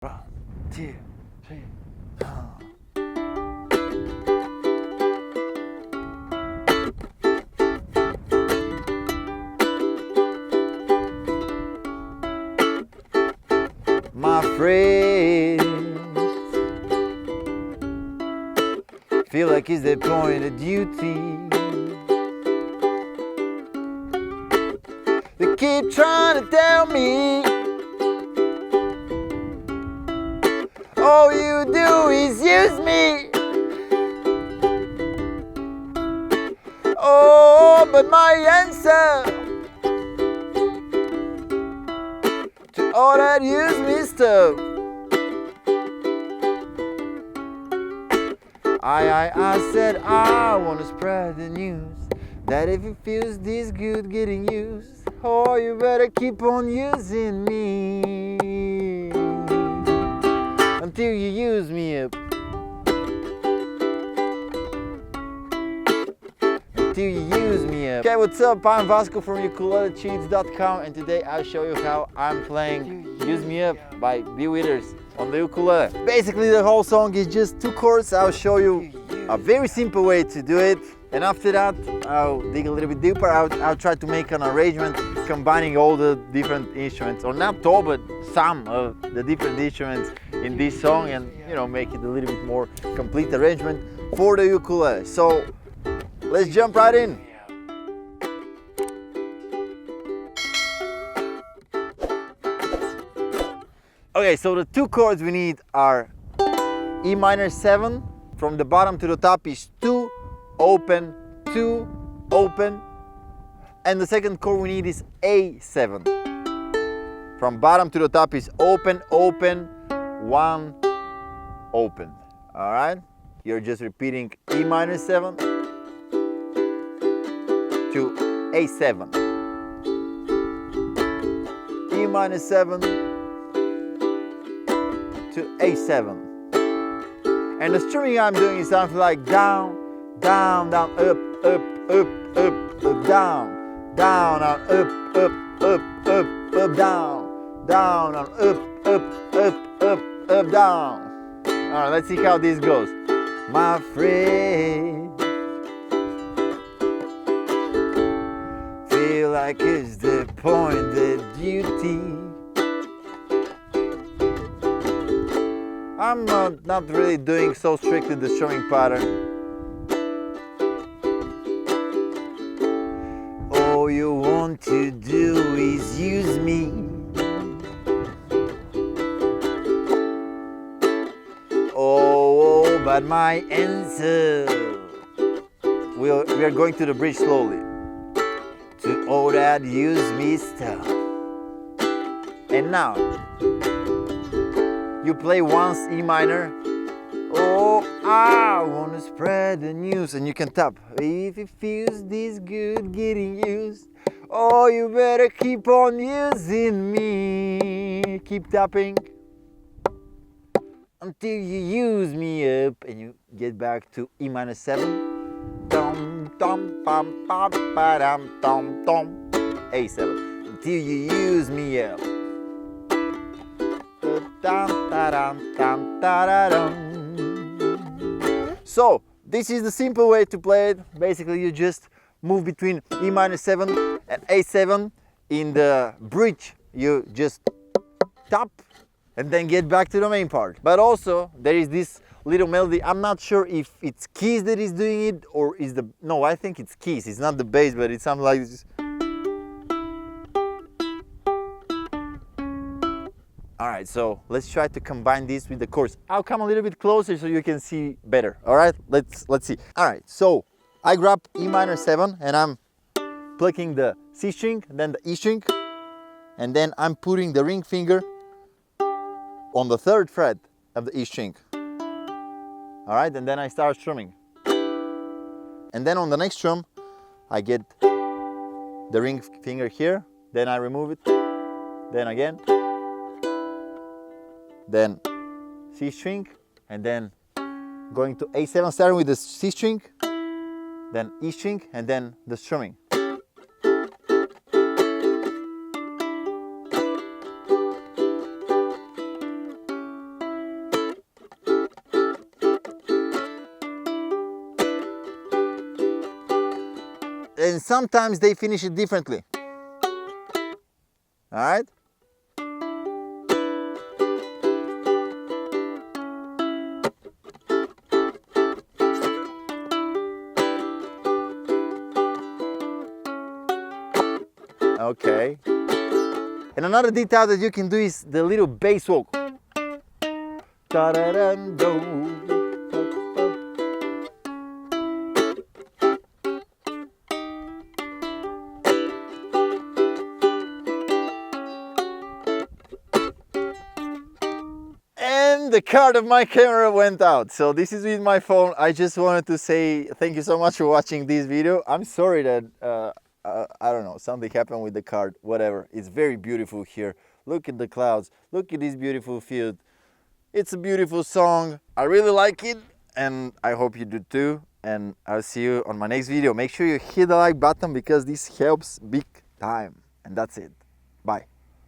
1, 2, 3. My friend, feel like it's the point of duty. They keep trying to tell me all you do is use me. Oh, but my answer to all that use me stuff, I said I wanna spread the news that if it feels this good getting used, oh, you better keep on using me until you use me up. Until you use me up. Okay, what's up? I'm Vasco from ukulelecheats.com, and today I'll show you how I'm playing Use Me Up by B Withers on the ukulele. Basically the whole song is just 2 chords. I'll show you a very simple way to do it, and after that I'll dig a little bit deeper. I'll try to make an arrangement combining all the different instruments, or not all but some of the different instruments in this song, and make it a little bit more complete arrangement for the ukulele. So let's jump right in. Okay, so the 2 chords we need are E minor 7, from the bottom to the top is 2, open, 2, open, and the second chord we need is A7. From bottom to the top is open, open, 1, open. Alright? You're just repeating E minor 7 to A7. E minor 7 to A7. And the strumming I'm doing is something like down, down, down, up, up, up, up, up, down, down, down, up, up, up, up, up, down, down, down, up, up, up, up, up, down. Alright, let's see how this goes. My friend, feel like it's the point of duty. I'm not really doing so strictly the strumming pattern. All you want to do is use me. Oh, but my answer, we are going to the bridge slowly, to all that use me stuff. And now you play once E minor. Oh, I wanna spread the news, and you can tap. If it feels this good getting used, oh, you better keep on using me. Keep tapping until you use me up, and you get back to E minor 7. Dum dum pam pam pa dum dum dum. A7 until you use me up. So this is the simple way to play it. Basically you just move between E minor 7 and A7. In the bridge you just tap and then get back to the main part. But also there is this little melody. I'm not sure if it's keys that is doing it, or is the, no, I think it's keys. It's not the bass, but it's something like this. Alright, so let's try to combine this with the chords. I'll come a little bit closer so you can see better. Alright, let's see. Alright, so I grab E minor 7 and I'm plucking the C string, then the E string, and then I'm putting the ring finger on the 3rd fret of the E string. Alright, and then I start strumming. And then on the next strum, I get the ring finger here, then I remove it, then again, then C string, and then going to A7, starting with the C string, then E string, and then the strumming. and sometimes they finish it differently. All right? Okay. And another detail that you can do is the little bass walk. And the card of my camera went out. So this is with my phone. I just wanted to say thank you so much for watching this video. I'm sorry that I don't know, something happened with the card, whatever. It's very beautiful here. Look at the clouds. Look at this beautiful field. It's a beautiful song. I really like it and I hope you do too. And I'll see you on my next video. Make sure you hit the like button because this helps big time. And that's it. Bye.